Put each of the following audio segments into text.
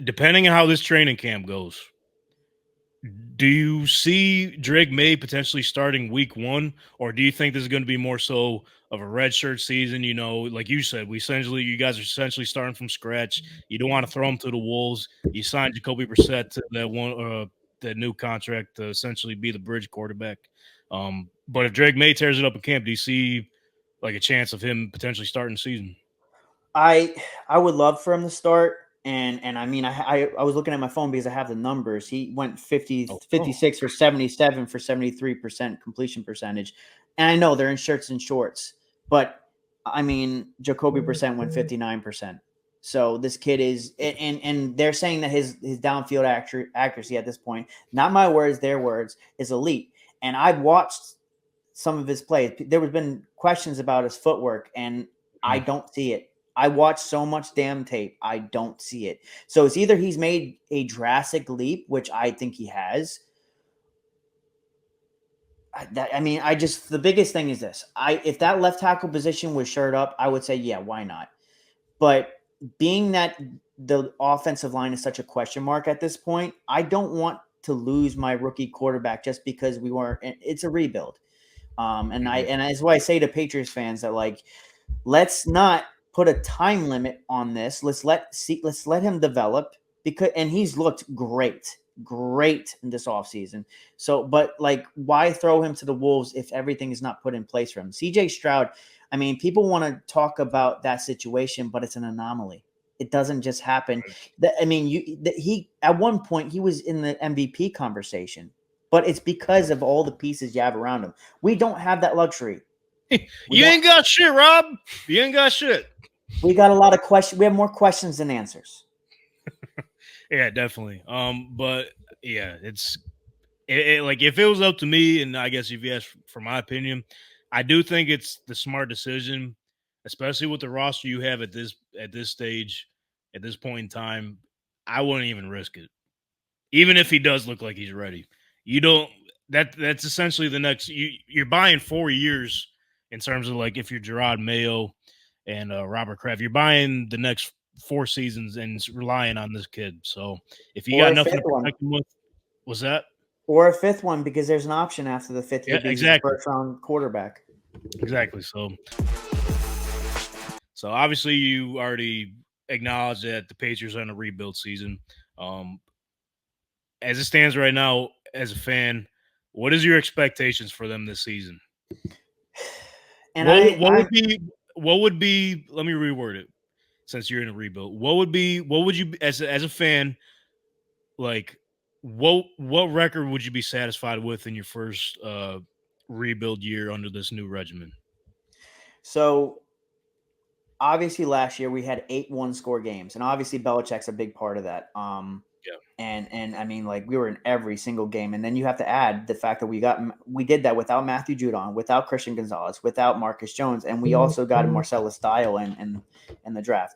depending on how this training camp goes, do you see Drake Maye potentially starting week 1, or do you think this is going to be more so of a redshirt season? You know, like you said, you guys are essentially starting from scratch. You don't want to throw him to the wolves. You signed Jacoby Brissett to that new contract to essentially be the bridge quarterback. But if Drake Maye tears it up in camp, do you see like a chance of him potentially starting the season? I would love for him to start. And I mean, I was looking at my phone because I have the numbers. He went Oh, 56 for 77 for 73% completion percentage. And I know they're in shirts and shorts, but I mean, Jacoby Brissett went 59%. So this kid is, and they're saying that his downfield accuracy at this point, not my words, their words, is elite. And I've watched some of his plays. There have been questions about his footwork, and I don't see it. I watch so much damn tape. I don't see it. So it's either he's made a drastic leap, which I think he has. The biggest thing is this. If that left tackle position was shirt up, I would say, yeah, why not? But being that the offensive line is such a question mark at this point, I don't want to lose my rookie quarterback just because we weren't. It's a rebuild. And that's why I say to Patriots fans that, like, let's not put a time limit on this. Let's let him develop, and he's looked great in this offseason. So, but like, why throw him to the wolves if everything is not put in place for him? CJ Stroud, I mean, people want to talk about that situation, but it's an anomaly. It doesn't just happen. He at one point he was in the MVP conversation, but it's because of all the pieces you have around him. We don't have that luxury. You ain't got shit, Rob. You ain't got shit. We got a lot of questions. We have more questions than answers. Yeah, definitely. But yeah, like if it was up to me, and I guess if you ask for my opinion, I do think it's the smart decision, especially with the roster you have at this stage, at this point in time. I wouldn't even risk it, even if he does look like he's ready. You don't. That's essentially the next. You're buying 4 years in terms of, like, if you're Gerard Mayo and Robert Kraft, you're buying the next 4 seasons and relying on this kid. So if you Or got a nothing fifth to one. protect him with, was that? Or a fifth one, because there's an option after the fifth year Yeah, because he's a exactly. first round quarterback. Exactly. So obviously you already acknowledged that the Patriots are in a rebuild season. Um, as it stands right now, as a fan, what is your expectations for them this season? And What would be? Let me reword it. Since you're in a rebuild, what would you, as a fan, like, what record would you be satisfied with in your first rebuild year under this new regimen? So obviously last year we had 8 one-score games, and obviously Belichick's a big part of that. Yeah. And I mean, like, we were in every single game, and then you have to add the fact that we did that without Matthew Judon, without Christian Gonzalez, without Marcus Jones, and we also got Marcellus Dial in the draft.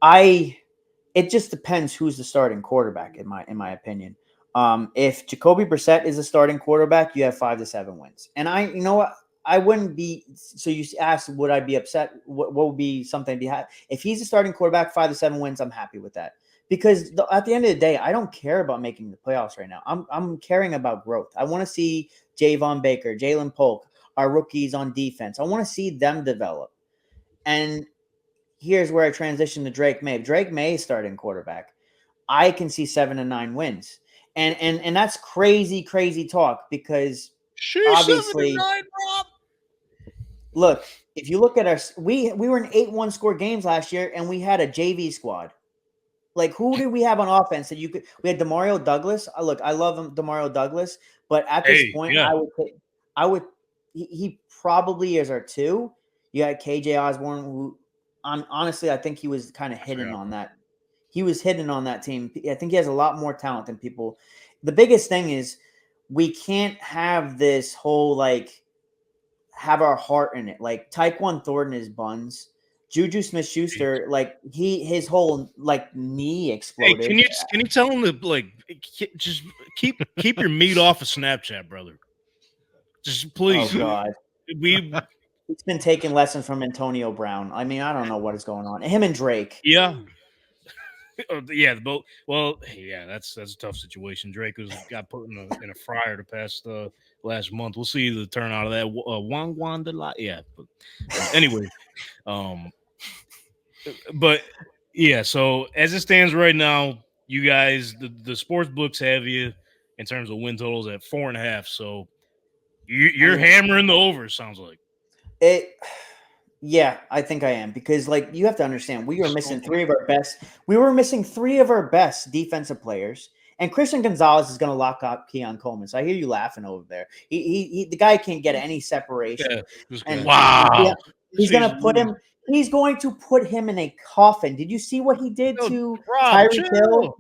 It just depends who's the starting quarterback in my opinion. If Jacoby Brissett is the starting quarterback, you have 5 to 7 wins. And you know what? I wouldn't be. So you asked, would I be upset? What would be something behind? If he's the starting quarterback, 5 to 7 wins, I'm happy with that. Because at the end of the day, I don't care about making the playoffs right now. I'm caring about growth. I want to see Javon Baker, Jalen Polk, our rookies on defense. I want to see them develop. And here's where I transition to Drake Maye. Drake Maye is starting quarterback. I can see 7 to 9 wins. And that's crazy talk, because She's obviously, 79, Rob. look, if you look at we were in 8 one-score games last year, and we had a JV squad. Like, who did we have on offense that we had Demario Douglas. Look, I love him, Demario Douglas, but at this Hey, point, yeah. I would he probably is our 2. You had KJ Osborne, who honestly, I think he was kind of hidden on that. He was hidden on that team. I think he has a lot more talent than people. The biggest thing is we can't have this whole, like, have our heart in it. Like, Tyquan Thornton is buns. Juju Smith-Schuster, like, his whole, like, knee Hey, exploded. can you tell him to, like, just keep your meat off of Snapchat, brother? Just Oh please. God, We he's been taking lessons from Antonio Brown. I mean, I don't know what is going on. Him and Drake. Yeah. Yeah, the boat. Well, yeah, that's a tough situation. Drake was got put in a fryer the past last month. We'll see the turnout of that. Wang Wan de la, yeah. But anyway, um, but yeah. So as it stands right now, you guys, the sports books have you in terms of win totals at 4.5. So I you're mean, hammering the over. Sounds like. it. Yeah, I think I am because like you have to understand, we are missing So, three of our best. We were missing three of our best defensive players, and Christian Gonzalez is going to lock up Keon Coleman. So I hear you laughing over there. The guy can't get any separation, yeah, this guy. and yeah, Wow. he's going Jeez to put Louise. him. He's going to put him in a coffin. Did you see what he did Yo, to Rob, Tyreek chill. Hill?